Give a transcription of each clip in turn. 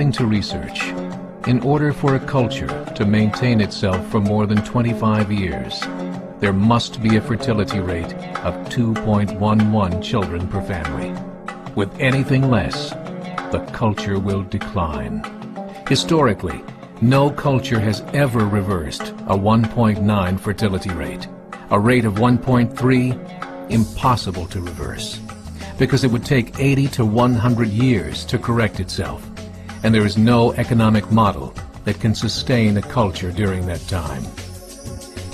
According to research, in order for a culture to maintain itself for more than 25 years, there must be a fertility rate of 2.11 children per family. With anything less, the culture will decline. Historically, no culture has ever reversed a 1.9 fertility rate. A rate of 1.3, impossible to reverse, because it would take 80 to 100 years to correct itself, and there is no economic model that can sustain a culture during that time.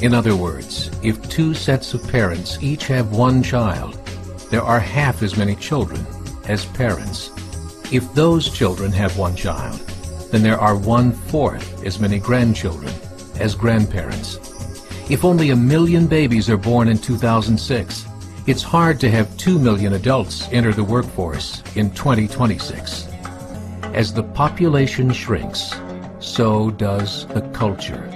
In other words, if two sets of parents each have one child, there are half as many children as parents. If those children have one child, then there are 1/4 as many grandchildren as grandparents. If only 1 million babies are born in 2006, it's hard to have 2 million adults enter the workforce in 2026. As the population shrinks, so does the culture.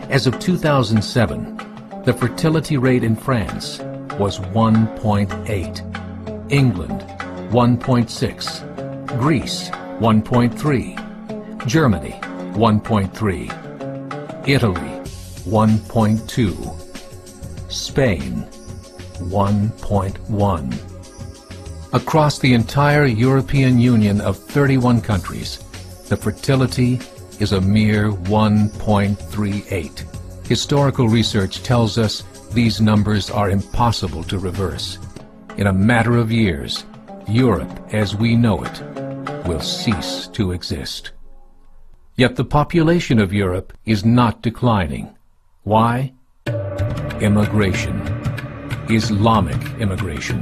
As of 2007, the fertility rate in France was 1.8, England 1.6, Greece 1.3, Germany 1.3, Italy 1.2, Spain 1.1. Across the entire European Union of 31 countries, the fertility is a mere 1.38. Historical research tells us these numbers are impossible to reverse. In a matter of years, Europe as we know it will cease to exist. Yet the population of Europe is not declining. Why? Immigration. Islamic immigration.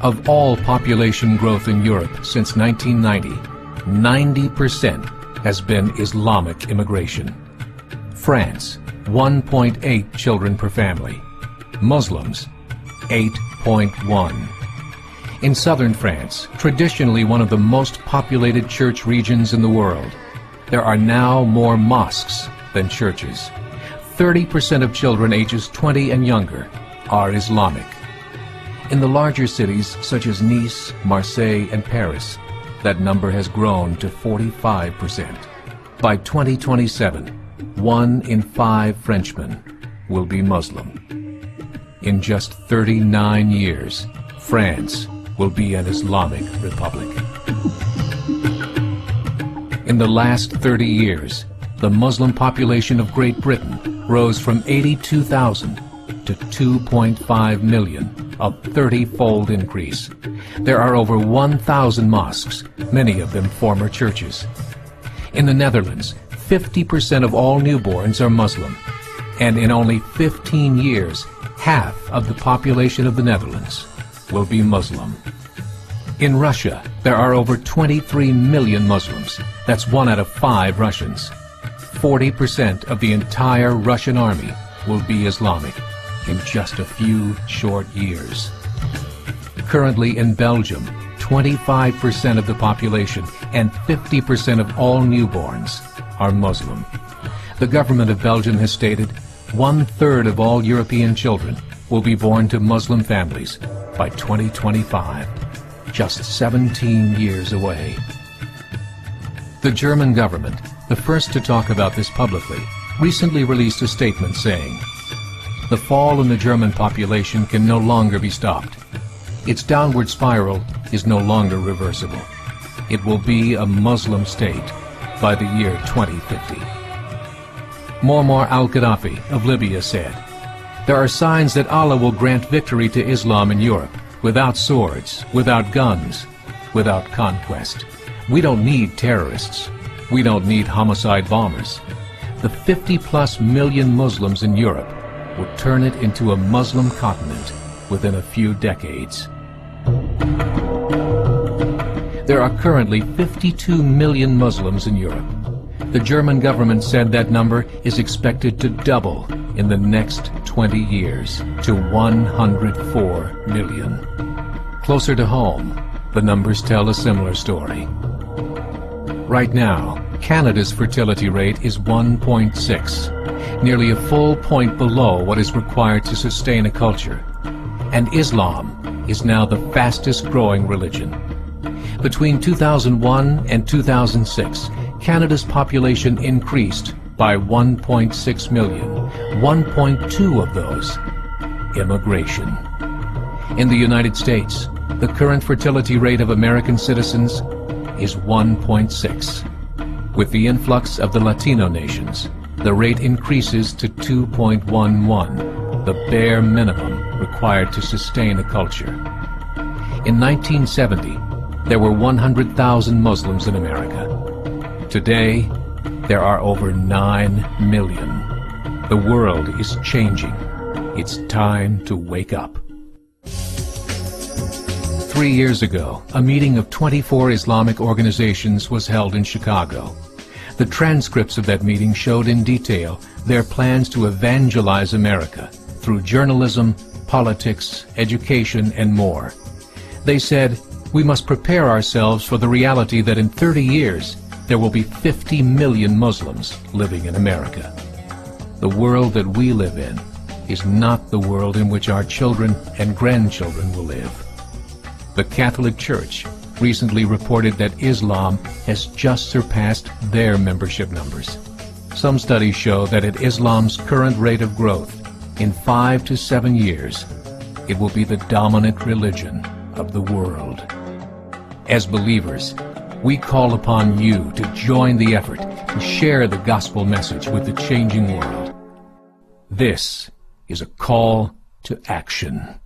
Of all population growth in Europe since 1990, 90% has been Islamic immigration. France, 1.8 children per family. Muslims, 8.1. In southern France, traditionally one of the most populated church regions in the world, there are now more mosques than churches. 30% of children ages 20 and younger are Islamic. In the larger cities such as Nice, Marseille, and Paris, that number has grown to 45%. By 2027, 1 in 5 Frenchmen will be Muslim. In just 39 years, France will be an Islamic republic. In the last 30 years, the Muslim population of Great Britain rose from 82,000 to 2.5 million, a 30-fold increase. There are over 1,000 mosques, many of them former churches. In the Netherlands, 50% of all newborns are Muslim, and in only 15 years, half of the population of the Netherlands will be Muslim. In Russia, there are over 23 million Muslims. That's 1 out of 5 Russians. 40% of the entire Russian army will be Islamic in just a few short years. Currently in Belgium, 25% of the population and 50% of all newborns are Muslim. The government of Belgium has stated 1/3 of all European children will be born to Muslim families by 2025, just 17 years away. The German government, the first to talk about this publicly, recently released a statement saying, "The fall in the German population can no longer be stopped. Its downward spiral is no longer reversible. It will be a Muslim state by the year 2050. Muammar al-Gaddafi of Libya said, "There are signs that Allah will grant victory to Islam in Europe, without swords, without guns, without conquest. We don't need terrorists. We don't need homicide bombers. The 50+ million Muslims in Europe would turn it into a Muslim continent within a few decades." There are currently 52 million Muslims in Europe. The German government said that number is expected to double in the next 20 years to 104 million. Closer to home, the numbers tell a similar story. Right now, Canada's fertility rate is 1.6, nearly a full point below what is required to sustain a culture. And Islam is now the fastest growing religion. Between 2001 and 2006, Canada's population increased by 1.6 million, 1.2 of those immigration. In the United States, the current fertility rate of American citizens is 1.6. With the influx of the Latino nations, the rate increases to 2.11, the bare minimum required to sustain a culture. In 1970, there were 100,000 Muslims in America. Today, there are over 9 million. The world is changing. It's time to wake up. 3 years ago, a meeting of 24 Islamic organizations was held in Chicago. The transcripts of that meeting showed in detail their plans to evangelize America through journalism, politics, education, and more. They said, we must prepare ourselves for the reality that in 30 years, there will be 50 million Muslims living in America. The world that we live in is not the world in which our children and grandchildren will live. The Catholic Church recently reported that Islam has just surpassed their membership numbers. Some studies show that at Islam's current rate of growth, in 5 to 7 years, it will be the dominant religion of the world. As believers, we call upon you to join the effort to share the gospel message with the changing world. This is a call to action.